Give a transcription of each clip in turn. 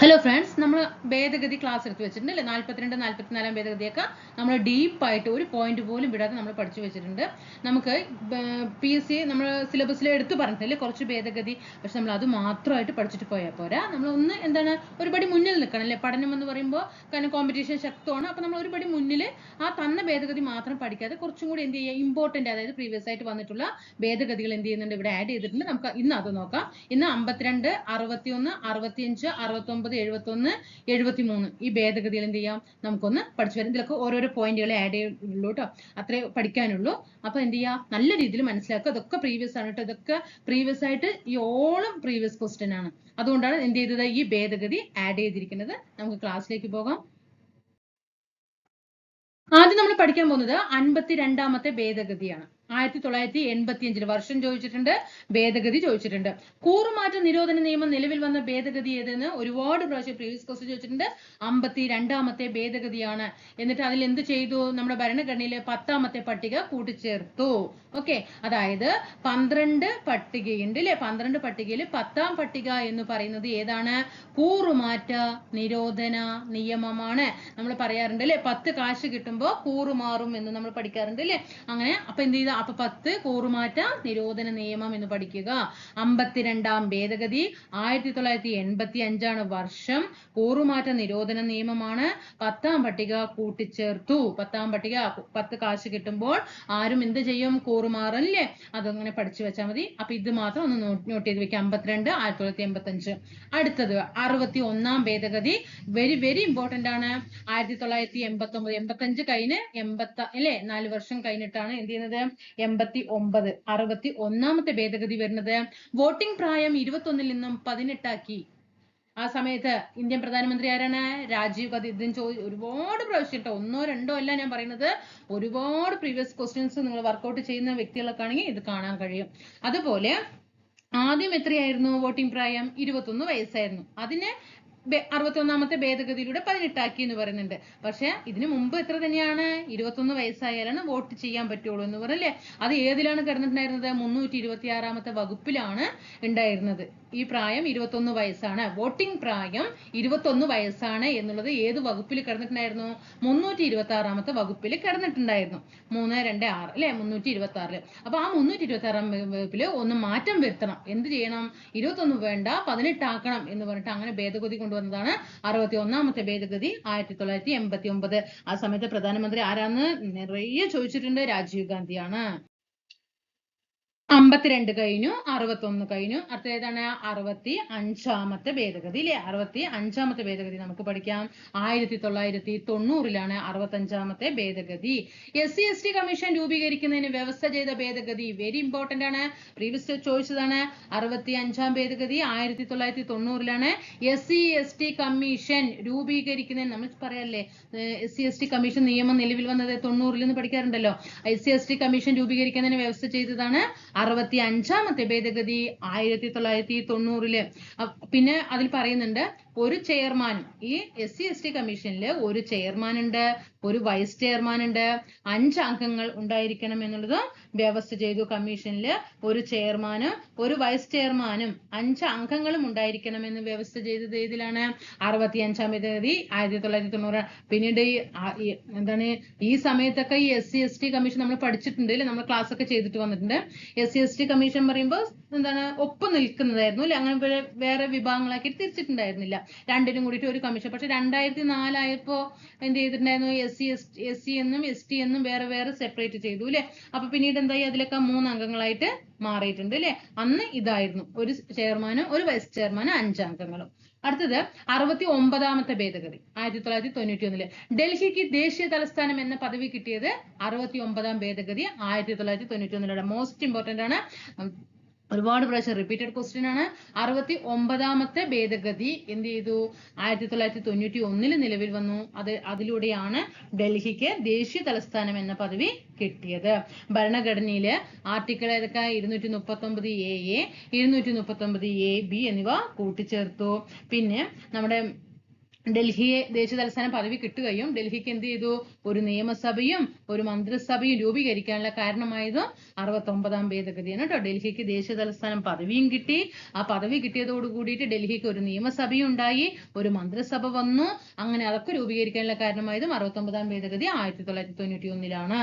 Hello friends, നമ്മൾ ഭേദഗതി class എടുത്ത് വെച്ചിട്ടുണ്ട് അല്ലേ? 42, 44 ഭേദഗതിയൊക്കെ നമ്മൾ ഡീപ്പായിട്ട് ഒരു പോയിന്റ് പോലും വിടാതെ നമ്മൾ പഠിച്ചു വെച്ചിട്ടുണ്ട്. നമുക്ക് PSC നമ്മൾ സിലബസിൽ എടുത്തു പറഞ്ഞിട്ടില്ലേ കുറച്ച് ഭേദഗതി, പക്ഷെ നമ്മൾ അത് മാത്രമായിട്ട് പഠിച്ചിട്ട് പോയാൽ പോരാ. നമ്മൾ ഒന്ന് എന്താണ് ഒരുപടി മുന്നിൽ നിൽക്കണം അല്ലേ? പഠനം എന്ന് പറയുമ്പോൾ കാരണം കോമ്പറ്റീഷൻ ശക്തമാണ്. അപ്പോൾ നമ്മൾ ഒരുപടി മുന്നിൽ ആ തന്ന ഭേദഗതി മാത്രം പഠിക്കാതെ കുറച്ചും കൂടി എന്ത് ചെയ്യുക, ഇമ്പോർട്ടൻ്റ്, അതായത് പ്രീവിയസ് ആയിട്ട് വന്നിട്ടുള്ള ഭേദഗതികൾ എന്ത് ചെയ്യുന്നുണ്ട്, ഇവിടെ ആഡ് ചെയ്തിട്ടുണ്ട്. നമുക്ക് ഇന്ന് അത് നോക്കാം. ഇന്ന് 52, 61, 65, 69, 71, 73 ഈ ഭേദഗതികൾ എന്ത് ചെയ്യാം, നമുക്കൊന്ന് പഠിച്ചു വരാം. ഇതിലൊക്കെ ഓരോരോ പോയിന്റുകളെ ആഡ് ചെയ്യുള്ളൂ കേട്ടോ, അത്രേ പഠിക്കാനുള്ളൂ. അപ്പൊ എന്ത് ചെയ്യാ, നല്ല രീതിയിൽ മനസ്സിലാക്കുക. ഇതൊക്കെ പ്രീവിയസ് ആണ് കേട്ടോ, ഇതൊക്കെ പ്രീവിയസ് ആയിട്ട് ഈ ഓളം പ്രീവിയസ് ക്വസ്റ്റ്യൻ ആണ്. അതുകൊണ്ടാണ് എന്ത് ചെയ്തത്, ഈ ഭേദഗതി ആഡ് ചെയ്തിരിക്കുന്നത്. നമുക്ക് ക്ലാസ്സിലേക്ക് പോകാം. ആദ്യം നമ്മൾ പഠിക്കാൻ പോകുന്നത് 52ാമത്തെ ഭേദഗതിയാണ്. 1985 വർഷം ചോദിച്ചിട്ടുണ്ട്, ഭേദഗതി ചോദിച്ചിട്ടുണ്ട്. കൂറുമാറ്റ നിരോധന നിയമം നിലവിൽ വന്ന ഭേദഗതി ഏതെന്ന് ഒരുപാട് പ്രാവശ്യം പ്രീവിയസ് ക്വസ്റ്റ്യൻ ചോദിച്ചിട്ടുണ്ട്. 52ാമത്തെ ഭേദഗതിയാണ്. എന്നിട്ട് അതിൽ എന്ത് ചെയ്തു, നമ്മുടെ ഭരണഘടനയിലെ 10ാമത്തെ പട്ടിക കൂട്ടിച്ചേർത്തു. ഓക്കെ, അതായത് 12 പട്ടികയുണ്ട് അല്ലെ? 12 പട്ടികയിൽ 10ാം പട്ടിക എന്ന് പറയുന്നത് ഏതാണ്? കൂറുമാറ്റ നിരോധന നിയമമാണ്. നമ്മൾ പറയാറുണ്ട് അല്ലെ, 10 കാശ് കിട്ടുമ്പോൾ കൂറുമാറും എന്ന് നമ്മൾ പഠിക്കാറുണ്ട് അല്ലെ? അങ്ങനെ അപ്പൊ എന്ത് ചെയ്ത, അപ്പൊ 10 കൂറുമാറ്റ നിരോധന നിയമം എന്ന് പഠിക്കുക. 52ാം ഭേദഗതി 1985 വർഷം. കൂറുമാറ്റ നിരോധന നിയമമാണ്. 10ാം പട്ടിക കൂട്ടിച്ചേർത്തു. 10ാം പട്ടിക 10 കാശ് കിട്ടുമ്പോൾ ആരും എന്ത് ചെയ്യും, കൂറുമാറല്ലേ? അതങ്ങനെ പഠിച്ചു വെച്ചാൽ മതി. അപ്പൊ ഇത് മാത്രം ഒന്ന് നോട്ട് ചെയ്ത് വെക്കാം. 52, 1985. അടുത്തത് 61ാം ഭേദഗതി, വെരി വെരി ഇമ്പോർട്ടന്റ് ആണ്. 1989, 85 കഴിഞ്ഞ് 80 അല്ലേ, 4 വർഷം കഴിഞ്ഞിട്ടാണ് എന്ത് ചെയ്യുന്നത്, 89. 61ാമത്തെ ഭേദഗതി വരുന്നത് വോട്ടിംഗ് പ്രായം 21 നിന്നും 18 ആക്കി. ആ സമയത്ത് ഇന്ത്യൻ പ്രധാനമന്ത്രി ആരാണ്? രാജീവ് ഗാന്ധി. ഇതിന് ഒരുപാട് പ്രാവശ്യം കേട്ടോ, 1, 2 അല്ല ഞാൻ പറയുന്നത്, ഒരുപാട് പ്രീവിയസ് ക്വസ്റ്റ്യൻസ് നിങ്ങൾ വർക്ക്ഔട്ട് ചെയ്യുന്ന വ്യക്തികളൊക്കെ ആണെങ്കിൽ ഇത് കാണാൻ കഴിയും. അതുപോലെ ആദ്യം എത്രയായിരുന്നു വോട്ടിംഗ് പ്രായം? 21 വയസ്സായിരുന്നു. അതിന് 61ാമത്തെ ഭേദഗതിയിലൂടെ 18 ആക്കി എന്ന് പറയുന്നുണ്ട്. പക്ഷെ ഇതിനു മുമ്പ് എത്ര തന്നെയാണ്? 21 വയസ്സായാലാണ് വോട്ട് ചെയ്യാൻ പറ്റുള്ളൂ എന്ന് പറയല്ലേ? അത് ഏതിലാണ് കിടന്നിട്ടുണ്ടായിരുന്നത്? 326ാമത്തെ വകുപ്പിലാണ് ഉണ്ടായിരുന്നത്. ഈ പ്രായം 21 വയസ്സാണ്, വോട്ടിംഗ് പ്രായം 21 വയസ്സാണ് എന്നുള്ളത് ഏത് വകുപ്പിൽ കിടന്നിട്ടുണ്ടായിരുന്നു? 326ാമത്തെ വകുപ്പിൽ കിടന്നിട്ടുണ്ടായിരുന്നു. 326 അല്ലെ, 326. അപ്പൊ ആ 326ാം വകുപ്പിൽ ഒന്ന് മാറ്റം വരുത്തണം. എന്ത് ചെയ്യണം? 21 വേണ്ട, 18 ആക്കണം എന്ന് പറഞ്ഞിട്ട് അങ്ങനെ ഭേദഗതി കൊണ്ടുവന്നതാണ് 61ാമത്തെ ഭേദഗതി 1989. ആ സമയത്ത് പ്രധാനമന്ത്രി ആരാന്ന് നിറയെ ചോദിച്ചിട്ടുണ്ട്, രാജീവ് ഗാന്ധിയാണ്. 52 കഴിഞ്ഞു, 61 കഴിഞ്ഞു. അടുത്ത ഏതാണ്? 65ാമത്തെ ഭേദഗതി അല്ലെ? 65ാമത്തെ ഭേദഗതി നമുക്ക് പഠിക്കാം. 1990ലാണ് 65ാമത്തെ ഭേദഗതി. SC/ST കമ്മീഷൻ രൂപീകരിക്കുന്നതിന് വ്യവസ്ഥ ചെയ്ത ഭേദഗതി, വെരി ഇമ്പോർട്ടന്റ് ആണ്, പ്രീവിയസ് ചോദിച്ചതാണ്. 65ാം ഭേദഗതി 1990ലാണ് SC/ST കമ്മീഷൻ രൂപീകരിക്കുന്നതിന്. നമ്മൾ പറയാല്ലേ, SC/ST കമ്മീഷൻ നിയമം നിലവിൽ വന്നത് 90ൽ നിന്ന് പഠിക്കാറുണ്ടല്ലോ. SC/ST കമ്മീഷൻ രൂപീകരിക്കുന്നതിന് വ്യവസ്ഥ ചെയ്തതാണ് 65ാമത്തെ ഭേദഗതി 1990. പിന്നെ അതിൽ പറയുന്നുണ്ട് ഒരു ചെയർമാനും, ഈ SC/ST കമ്മീഷനിൽ ഒരു ചെയർമാൻ ഉണ്ട്, ഒരു വൈസ് ചെയർമാൻ ഉണ്ട്, 5 അംഗങ്ങൾ ഉണ്ടായിരിക്കണം എന്നുള്ളത് വ്യവസ്ഥ ചെയ്തു. കമ്മീഷനിൽ ഒരു ചെയർമാനും ഒരു വൈസ് ചെയർമാനും 5 അംഗങ്ങളും ഉണ്ടായിരിക്കണം എന്ന് വ്യവസ്ഥ ചെയ്തത് ഏതിലാണ്? 65ാം ഭേദഗതി 1990. പിന്നീട് എന്താണ്, ഈ സമയത്തൊക്കെ ഈ SC/ST കമ്മീഷൻ നമ്മൾ പഠിച്ചിട്ടുണ്ട് അല്ലെ, നമ്മൾ ക്ലാസ് ഒക്കെ ചെയ്തിട്ട് വന്നിട്ടുണ്ട്. SC/ST കമ്മീഷൻ പറയുമ്പോൾ എന്താണ്, ഒപ്പം നിൽക്കുന്നതായിരുന്നു അല്ലെ, അങ്ങനെ വേറെ വിഭാഗങ്ങളാക്കി തിരിച്ചിട്ടുണ്ടായിരുന്നില്ല. രണ്ടിനും കൂടിയിട്ട് ഒരു കമ്മീഷൻ. പക്ഷെ 2004 ആയപ്പോ എന്ത് ചെയ്തിട്ടുണ്ടായിരുന്നു, SC എന്നും ST എന്നും വേറെ വേറെ സെപ്പറേറ്റ് ചെയ്തു അല്ലെ. അപ്പൊ പിന്നീട് എന്തായി, അതിലൊക്കെ 3 അംഗങ്ങളായിട്ട് മാറിയിട്ടുണ്ട് അല്ലെ. അന്ന് ഇതായിരുന്നു, ഒരു ചെയർമാനും ഒരു വൈസ് ചെയർമാനും 5 അംഗങ്ങളും. അടുത്തത് 69ാമത്തെ ഭേദഗതി 1991. ഡൽഹിക്ക് ദേശീയ തലസ്ഥാനം എന്ന പദവി കിട്ടിയത് 69ാം ഭേദഗതി 1991. മോസ്റ്റ് ഇമ്പോർട്ടന്റ് ആണ്, ഒരുപാട് പ്രാവശ്യം റിപ്പീറ്റഡ് ക്വസ്റ്റ്യൻ ആണ്. 69ാമത്തെ ഭേദഗതി എന്ത് ചെയ്തു, 1991 നിലവിൽ വന്നു. അതിലൂടെയാണ് ഡൽഹിക്ക് ദേശീയ തലസ്ഥാനം എന്ന പദവി കിട്ടിയത്. ഭരണഘടനയില് ആർട്ടിക്കിൾ ഏതൊക്കെ? 239A, 239AB എന്നിവ കൂട്ടിച്ചേർത്തു. പിന്നെ നമ്മുടെ ഡൽഹിയെ ദേശീയ തലസ്ഥാന പദവി കിട്ടുകയും ഡൽഹിക്ക് എന്ത് ചെയ്തു, ഒരു നിയമസഭയും ഒരു മന്ത്രിസഭയും രൂപീകരിക്കാനുള്ള കാരണമായത് 69ാം ഭേദഗതിയാണ് കേട്ടോ. ഡൽഹിക്ക് ദേശീയ തലസ്ഥാനം പദവിയും കിട്ടി. ആ പദവി കിട്ടിയതോട് കൂടിയിട്ട് ഡൽഹിക്ക് ഒരു നിയമസഭയും ഉണ്ടായി, ഒരു മന്ത്രിസഭ വന്നു. അങ്ങനെ അതൊക്കെ രൂപീകരിക്കാനുള്ള കാരണമായതും 69ാം ഭേദഗതി 1991-ലാണ്.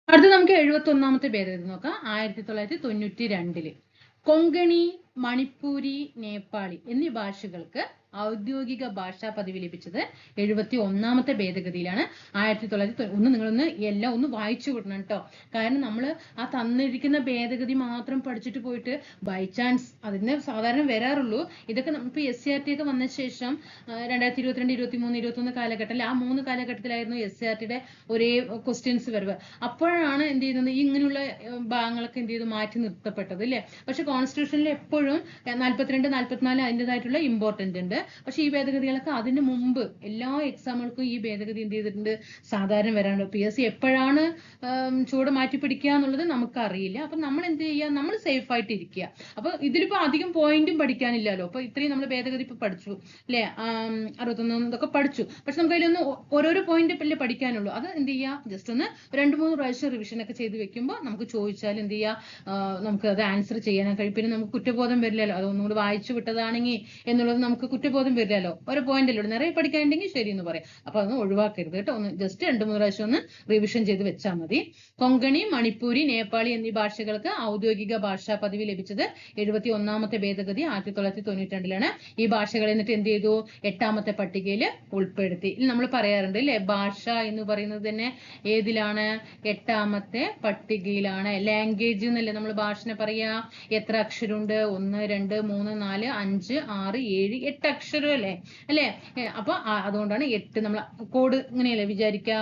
അടുത്ത നമുക്ക് 71ാമത്തെ ഭേദഗതി നോക്കാം. 1992 കൊങ്കണി, മണിപ്പൂരി, നേപ്പാളി എന്നീ ഭാഷകൾക്ക് ഔദ്യോഗിക ഭാഷാ പദവി ലഭിച്ചത് 71ാമത്തെ ഭേദഗതിയിലാണ്. 1991. നിങ്ങളൊന്ന് എല്ലാം ഒന്ന് വായിച്ചു വിടണം കേട്ടോ. കാരണം നമ്മൾ ആ തന്നിരിക്കുന്ന ഭേദഗതി മാത്രം പഠിച്ചിട്ട് പോയിട്ട് ബൈ ചാൻസ് അതിന് സാധാരണ വരാറുള്ളൂ. ഇതൊക്കെ നമുക്ക് SCRT ഒക്കെ വന്ന ശേഷം 2022, 23, 21 കാലഘട്ടത്തിൽ ആ 3 കാലഘട്ടത്തിലായിരുന്നു SCRTയുടെ ഒരേ ക്വസ്റ്റ്യൻസ് വരവ്. അപ്പോഴാണ് എന്ത് ചെയ്യുന്നത്, ഇങ്ങനെയുള്ള ഭാഗങ്ങളൊക്കെ എന്ത് ചെയ്തു മാറ്റി നിർത്തപ്പെട്ടത് അല്ലേ. പക്ഷെ കോൺസ്റ്റിറ്റ്യൂഷനിൽ എപ്പോഴും 42, 44 അതിൻ്റെതായിട്ടുള്ള ഇമ്പോർട്ടന്റ് ഉണ്ട്. പക്ഷെ ഈ ഭേദഗതികളൊക്കെ അതിന് മുമ്പ് എല്ലാ എക്സാമുകൾക്കും ഈ ഭേദഗതി എന്ത് ചെയ്തിട്ടുണ്ട്, സാധാരണ വരാറുണ്ട്. PSC എപ്പോഴാണ് ചൂട് മാറ്റി പിടിക്കുക എന്നുള്ളത് നമുക്ക് അറിയില്ല. അപ്പൊ നമ്മൾ എന്ത് ചെയ്യുക, നമ്മൾ സേഫ് ആയിട്ട് ഇരിക്കുക. അപ്പൊ ഇതിലിപ്പോ അധികം പോയിന്റും പഠിക്കാനില്ലല്ലോ. അപ്പൊ ഇത്രയും നമ്മൾ ഭേദഗതി ഇപ്പൊ പഠിച്ചു അല്ലെ, 61 ഇതൊക്കെ പഠിച്ചു. പക്ഷെ നമുക്ക് അതിലൊന്ന് ഓരോരോ പോയിന്റ് അല്ലേ പഠിക്കാനുള്ളൂ. അത് എന്ത് ചെയ്യുക, ജസ്റ്റ് ഒന്ന് 2-3 പ്രാവശ്യം റിവിഷൻ ഒക്കെ ചെയ്ത് വെക്കുമ്പോൾ നമുക്ക് ചോദിച്ചാൽ എന്ത് ചെയ്യുക, നമുക്ക് അത് ആൻസർ ചെയ്യാനൊക്കെ കഴിയും. പിന്നെ നമുക്ക് കുറ്റബോധം വരില്ലല്ലോ, അതൊന്നും കൂടി വായിച്ചു വിട്ടതാണെങ്കിൽ എന്നുള്ളത് നമുക്ക് കുറ്റബോധം വരില്ലല്ലോ. ഒരു പോയിന്റ് അല്ലോ നിറയെ പഠിക്കാനുണ്ടെങ്കിൽ ശരി എന്ന് പറയാം. അപ്പൊ അതൊന്നും ഒഴിവാക്കരുത് കേട്ടോ. ഒന്ന് ജസ്റ്റ് 2-3 പ്രാവശ്യം ഒന്ന് റിവിഷൻ ചെയ്ത് വെച്ചാൽ മതി. കൊങ്കണി, മണിപ്പൂരി, നേപ്പാളി എന്നീ ഭാഷകൾക്ക് ഔദ്യോഗിക ഭാഷാ പദവി ലഭിച്ചത് 71ാമത്തെ ഭേദഗതി 1992-ലാണ്. ഈ ഭാഷകൾ എന്നിട്ട് എന്ത് ചെയ്തു, 8ാമത്തെ പട്ടികയിൽ ഉൾപ്പെടുത്തി. നമ്മൾ പറയാറുണ്ട് അല്ലെ, ഭാഷ എന്ന് പറയുന്നത് തന്നെ ഏതിലാണ്, 8ാമത്തെ പട്ടികയിലാണ്. ലാംഗ്വേജ് എന്നല്ലേ നമ്മൾ ഭാഷനെ പറയാ. എത്ര അക്ഷരമുണ്ട്, 1, 2, 3, 4, 5, 6, 7, 8 അക്ഷരം അല്ലേ. അപ്പൊ അതുകൊണ്ടാണ് 8. നമ്മൾ കോഡ് ഇങ്ങനെയല്ലേ വിചാരിക്കുക,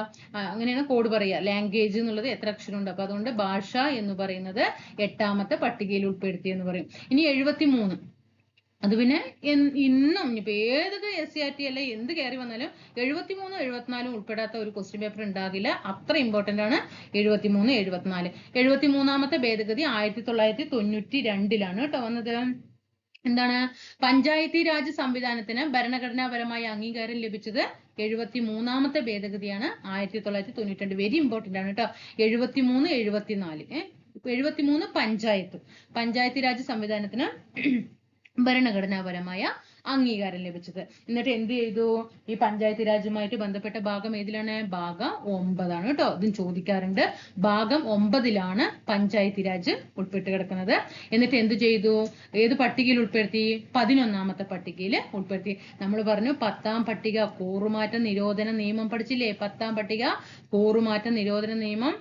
അങ്ങനെയാണ് കോഡ് പറയുക. ലാംഗ്വേജ് എന്നുള്ളത് എത്ര അക്ഷരമുണ്ട്. അപ്പൊ അതുകൊണ്ട് ഭാഷ എന്ന് പറയുന്നത് 8ാമത്തെ പട്ടികയിൽ ഉൾപ്പെടുത്തി എന്ന് പറയും. ഇനി 73. അത് പിന്നെ ഇന്നും ഇപ്പൊ ഏതൊക്കെ SCRT അല്ല എന്ത് കയറി വന്നാലും 73, 74 ഉൾപ്പെടാത്ത ഒരു ക്വസ്റ്റ്യൻ പേപ്പർ ഉണ്ടാകില്ല. അത്ര ഇമ്പോർട്ടന്റ് ആണ് 73, 74. 73ാമത്തെ ഭേദഗതി 1992-ലാണ് കേട്ടോ വന്നത്. എന്താണ്, പഞ്ചായത്തി രാജ് സംവിധാനത്തിന് ഭരണഘടനാപരമായ അംഗീകാരം ലഭിച്ചത് 73ാമത്തെ ഭേദഗതിയാണ് 1992. വെരി ഇമ്പോർട്ടന്റ് ആണ് കേട്ടോ. 73, 74. 73 പഞ്ചായത്തി രാജ് സംവിധാനത്തിന് ഭരണഘടനാപരമായ അംഗീകാരം ലഭിച്ചത്. എന്നിട്ട് എന്ത് ചെയ്തു, ഈ പഞ്ചായത്ത് രാജുമായിട്ട് ബന്ധപ്പെട്ട ഭാഗം ഏതിലാണ്, ഭാഗം 9 ആണ് കേട്ടോ. ഇതും ചോദിക്കാറുണ്ട്. ഭാഗം 9-ലാണ് പഞ്ചായത്ത് രാജ് ഉൾപ്പെട്ട് കിടക്കുന്നത്. എന്നിട്ട് എന്ത് ചെയ്തു, ഏത് പട്ടികയിൽ ഉൾപ്പെടുത്തി, 11ാമത്തെ പട്ടികയിൽ ഉൾപ്പെടുത്തി. നമ്മൾ പറഞ്ഞു 10ാം പട്ടിക കൂറുമാറ്റ നിരോധന നിയമം പഠിച്ചില്ലേ. 10ാം പട്ടിക കൂറുമാറ്റ നിരോധന നിയമം.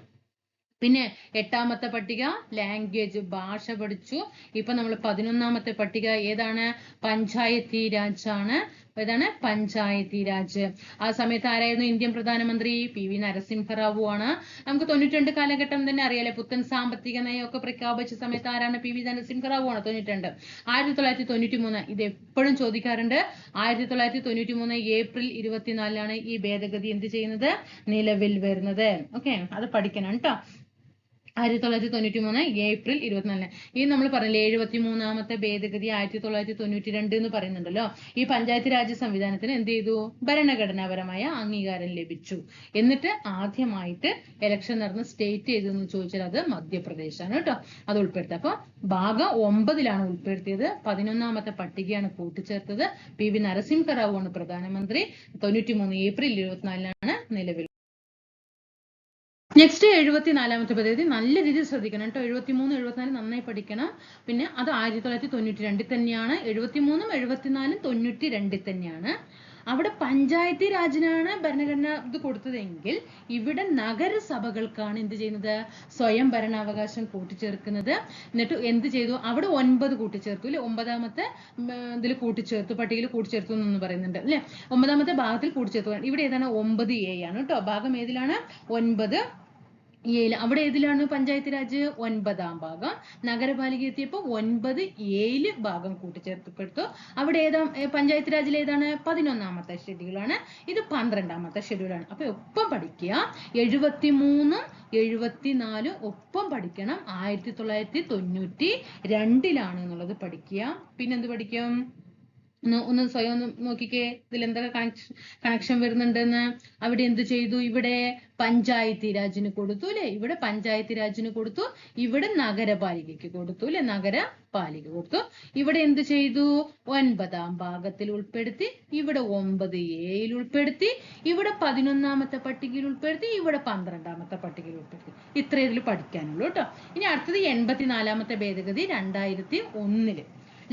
പിന്നെ 8ാമത്തെ പട്ടിക ലാംഗ്വേജ് ഭാഷ പഠിച്ചു. ഇപ്പൊ നമ്മൾ 11ാമത്തെ പട്ടിക ഏതാണ്, പഞ്ചായത്തി രാജ് ആണ്. ഏതാണ്, പഞ്ചായത്തി രാജ്. ആ സമയത്ത് ആരായിരുന്നു ഇന്ത്യൻ പ്രധാനമന്ത്രി, PV നരസിംഹറാവു ആണ്. നമുക്ക് 92 കാലഘട്ടം തന്നെ അറിയാലേ, പുത്തൻ സാമ്പത്തിക നയമൊക്കെ പ്രഖ്യാപിച്ച സമയത്ത് ആരാണ്, PV നരസിംഹറാവു ആണ്. 92. 1993 ഇത് എപ്പോഴും ചോദിക്കാറുണ്ട്. 1993 ഏപ്രിൽ 24-ലാണ് ഈ ഭേദഗതി എന്ത് ചെയ്യുന്നത്, നിലവിൽ വരുന്നത്. ഓക്കെ, അത് പഠിക്കണം കേട്ടോ. 1993 ഏപ്രിൽ 24. ഈ നമ്മൾ പറഞ്ഞില്ലേ 73ാമത്തെ ഭേദഗതി 1992 എന്ന് പറയുന്നുണ്ടല്ലോ. ഈ പഞ്ചായത്ത് രാജ് സംവിധാനത്തിന് എന്ത് ചെയ്തു, ഭരണഘടനാപരമായ അംഗീകാരം ലഭിച്ചു. എന്നിട്ട് ആദ്യമായിട്ട് ഇലക്ഷൻ നടന്ന സ്റ്റേറ്റ് ഏതെന്ന് ചോദിച്ചാൽ അത് മധ്യപ്രദേശാണ് കേട്ടോ. അത് ഉൾപ്പെടുത്തുക. അപ്പൊ ഭാഗം 9-ലാണ് ഉൾപ്പെടുത്തിയത്. 11ാമത്തെ പട്ടികയാണ് കൂട്ടിച്ചേർത്തത്. PV നരസിംഹറാവു ആണ് പ്രധാനമന്ത്രി. 93 ഏപ്രിൽ 24-ലാണ് നിലവിൽ. നെക്സ്റ്റ് 74ാമത്തെ ഭേദഗതി നല്ല രീതിയിൽ ശ്രദ്ധിക്കണം കേട്ടോ. 73, 74 നന്നായി പഠിക്കണം. പിന്നെ അത് 1992 തന്നെയാണ്. 73, 74, 92 തന്നെയാണ്. അവിടെ പഞ്ചായത്തി രാജിനാണ് ഭരണഘടന ഇത് കൊടുത്തതെങ്കിൽ ഇവിടെ നഗരസഭകൾക്കാണ് എന്ത് ചെയ്യുന്നത്, സ്വയം ഭരണാവകാശം കൂട്ടിച്ചേർക്കുന്നത്. എന്നിട്ട് എന്ത് ചെയ്തു, അവിടെ 9 കൂട്ടിച്ചേർത്തു അല്ലെ. 9ാമത്തെ ഇതിൽ കൂട്ടിച്ചേർത്തു, പട്ടികയിൽ കൂട്ടിച്ചേർത്തു എന്ന് പറയുന്നുണ്ട് അല്ലെ. 9ാമത്തെ ഭാഗത്തിൽ കൂട്ടിച്ചേർത്തു. ഇവിടെ ഏതാണ്, 9A ആണ് കേട്ടോ. ഭാഗം ഏതിലാണ്, 9A. അവിടെ ഏതിലാണ് പഞ്ചായത്ത് രാജ്, 9ാം ഭാഗം. നഗരപാലിക എത്തിയപ്പോൾ 9A ഭാഗം കൂട്ടിച്ചേർത്തപ്പെടുത്തു. അവിടെ ഏതാ പഞ്ചായത്ത് രാജിൽ ഏതാണ്, 11ാമത്തെ ഷെഡ്യൂളാണ്. ഇത് 12ാമത്തെ ഷെഡ്യൂളാണ്. അപ്പൊ ഒപ്പം പഠിക്കുക. 73, 74 ഒപ്പം പഠിക്കണം. 1992-ലാണ് എന്നുള്ളത് പഠിക്കുക. പിന്നെന്ത് പഠിക്കും, ഒന്ന് സ്വയം ഒന്ന് നോക്കിക്കേ, ഇതിൽ എന്തൊക്കെ കണക്ഷൻ വരുന്നുണ്ടെന്ന്. അവിടെ എന്ത് ചെയ്തു? ഇവിടെ പഞ്ചായത്തി രാജിന് കൊടുത്തു അല്ലെ? ഇവിടെ പഞ്ചായത്തി രാജിന് കൊടുത്തു, ഇവിടെ നഗരപാലികയ്ക്ക് കൊടുത്തു അല്ലെ? നഗരപാലിക കൊടുത്തു. ഇവിടെ എന്ത് ചെയ്തു? 9ാം ഭാഗത്തിൽ ഉൾപ്പെടുത്തി, ഇവിടെ 9A ഉൾപ്പെടുത്തി, ഇവിടെ 11ാമത്തെ പട്ടികയിൽ ഉൾപ്പെടുത്തി, ഇവിടെ 12ാമത്തെ പട്ടികയിൽ ഉൾപ്പെടുത്തി. ഇത്ര ഇതിൽ പഠിക്കാനുള്ളൂ കേട്ടോ. ഇനി അടുത്തത് 84ാമത്തെ ഭേദഗതി 2001.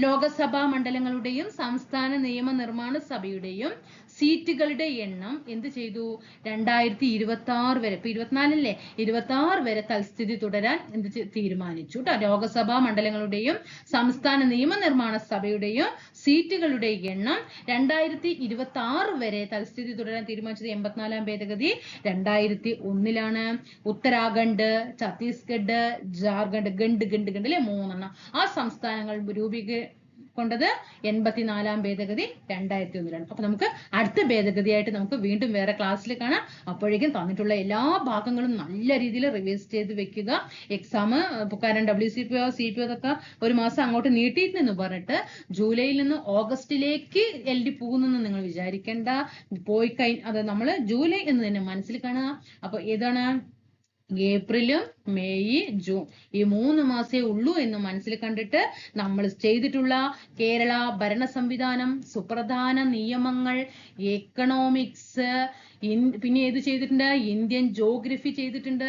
ലോകസഭാ മണ്ഡലങ്ങളുടെയും സംസ്ഥാന നിയമനിർമ്മാണ സഭയുടെയും സീറ്റുകളുടെ എണ്ണം എന്ത് ചെയ്തു? 2026 വരെ, ഇപ്പൊ 24 26 വരെ തൽസ്ഥിതി തുടരാൻ എന്ത് തീരുമാനിച്ചു കേട്ടോ. ലോകസഭാ മണ്ഡലങ്ങളുടെയും സംസ്ഥാന നിയമനിർമ്മാണ സഭയുടെയും സീറ്റുകളുടെ എണ്ണം 2026 വരെ തൽസ്ഥിതി തുടരാൻ തീരുമാനിച്ചത് 84ാം ഭേദഗതി 2001 ഉത്തരാഖണ്ഡ്, ഛത്തീസ്ഗഡ്, ജാർഖണ്ഡ്, ഗണ്ട് അല്ലെ 3 ആ സംസ്ഥാനങ്ങൾ കൊണ്ടത് 84ാം ഭേദഗതി 2001. അപ്പൊ നമുക്ക് അടുത്ത ഭേദഗതിയായിട്ട് നമുക്ക് വീണ്ടും വേറെ ക്ലാസ്സിൽ കാണാം. അപ്പോഴേക്കും തന്നിട്ടുള്ള എല്ലാ ഭാഗങ്ങളും നല്ല രീതിയിൽ റിവൈസ് ചെയ്ത് വെക്കുക. എക്സാം കാരണം WCPO CPO ഒക്കെ ഒരു മാസം അങ്ങോട്ട് നീട്ടിയിട്ടെന്ന് പറഞ്ഞിട്ട് ജൂലൈയിൽ നിന്ന് ഓഗസ്റ്റിലേക്ക് LD പോകുന്നെന്ന് നിങ്ങൾ വിചാരിക്കേണ്ട. പോയി അത് നമ്മൾ ജൂലൈ എന്ന് തന്നെ മനസ്സിൽ കാണുക. അപ്പൊ ഏതാണ്? ഏപ്രിലും മെയ് ജൂൺ ഈ 3 മാസേ ഉള്ളൂ എന്ന് മനസ്സിൽ കണ്ടിട്ട് നമ്മൾ ചെയ്തിട്ടുള്ള കേരള ഭരണ സംവിധാനം, സുപ്രധാന നിയമങ്ങൾ, എക്കണോമിക്സ്, പിന്നെ ഏത് ചെയ്തിട്ടുണ്ട്? ഇന്ത്യൻ ജോഗ്രഫി ചെയ്തിട്ടുണ്ട്.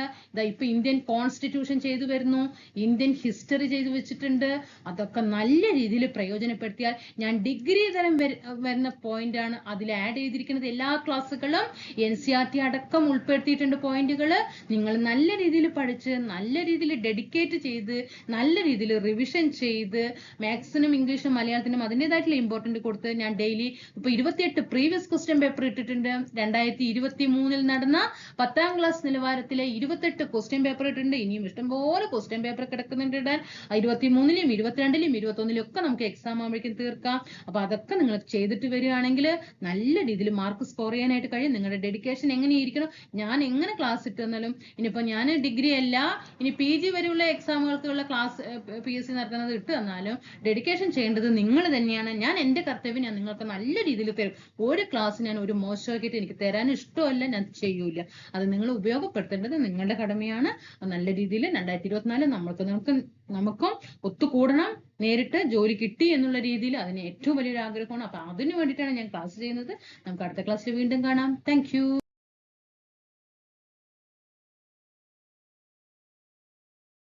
ഇപ്പൊ ഇന്ത്യൻ കോൺസ്റ്റിറ്റ്യൂഷൻ ചെയ്തു വരുന്നു, ഇന്ത്യൻ ഹിസ്റ്ററി ചെയ്തു വെച്ചിട്ടുണ്ട്. അതൊക്കെ നല്ല രീതിയിൽ പ്രയോജനപ്പെടുത്തിയാൽ ഞാൻ ഡിഗ്രി തലം വരുന്ന പോയിന്റ് ആണ് അതിൽ ആഡ് ചെയ്തിരിക്കുന്നത്. എല്ലാ ക്ലാസ്സുകളും NCERT അടക്കം ഉൾപ്പെടുത്തിയിട്ടുണ്ട് പോയിന്റുകൾ. നിങ്ങൾ നല്ല രീതിയിൽ പഠിച്ച് നല്ല രീതിയിൽ ഡെഡിക്കേറ്റ് ചെയ്ത് നല്ല രീതിയിൽ റിവിഷൻ ചെയ്ത് മാത്സിനും ഇംഗ്ലീഷിനും മലയാളത്തിനും അതിൻ്റെതായിട്ടുള്ള ഇമ്പോർട്ടന്റ് കൊടുത്ത് ഞാൻ ഡെയിലി ഇപ്പൊ 28 പ്രീവിയസ് ക്വസ്റ്റ്യൻ പേപ്പർ ഇട്ടിട്ടുണ്ട്. 2023 നടന്ന 10ാം ക്ലാസ് നിലവാരത്തിലെ 28 ക്വസ്റ്റ്യൻ പേപ്പർ ഇട്ടിട്ടുണ്ട്. ഇനിയും ഇഷ്ടംപോലെ ക്വസ്റ്റ്യൻ പേപ്പർ കിടക്കുന്നുണ്ട് ഇടാൻ. 23ലും 22ലും 21ലും ഒക്കെ നമുക്ക് എക്സാം ആകുമ്പോഴേക്കും തീർക്കാം. അപ്പൊ അതൊക്കെ നിങ്ങൾ ചെയ്തിട്ട് വരികയാണെങ്കിൽ നല്ല രീതിയിൽ മാർക്ക് സ്കോർ ചെയ്യാനായിട്ട് കഴിയും. നിങ്ങളുടെ ഡെഡിക്കേഷൻ എങ്ങനെയിരിക്കണം? ഞാൻ എങ്ങനെ ക്ലാസ് ഇട്ട് തന്നാലും, ഇനിയിപ്പോ ഞാൻ ഡിഗ്രി അല്ല ഇനി PG വരെയുള്ള എക്സാമുകൾക്കുള്ള ക്ലാസ് PSC നടത്തുന്നത് ഇട്ട് തന്നാലും ഡെഡിക്കേഷൻ ചെയ്യേണ്ടത് നിങ്ങൾ തന്നെയാണ്. ഞാൻ എന്റെ കർത്തവ്യം ഞാൻ നിങ്ങൾക്ക് നല്ല രീതിയിൽ തരും. ഒരു ക്ലാസ് ഞാൻ ഒരു മോശമാക്കിയിട്ട് എനിക്ക് തരാൻ ഇഷ്ടമല്ല, ഞാൻ ചെയ്യൂല. അത് നിങ്ങൾ ഉപയോഗപ്പെടുത്തേണ്ടത് നിങ്ങളുടെ കടമയാണ്. നല്ല രീതിയിൽ 2024 നമുക്കും ഒത്തുകൂടണം. നേരിട്ട് ജോലി കിട്ടി എന്നുള്ള രീതിയിൽ അതിന് ഏറ്റവും വലിയൊരു ആഗ്രഹമാണ്. അപ്പൊ അതിനു വേണ്ടിയിട്ടാണ് ഞാൻ ക്ലാസ് ചെയ്യുന്നത്. നമുക്ക് അടുത്ത ക്ലാസ്സിൽ വീണ്ടും കാണാം. Thank you.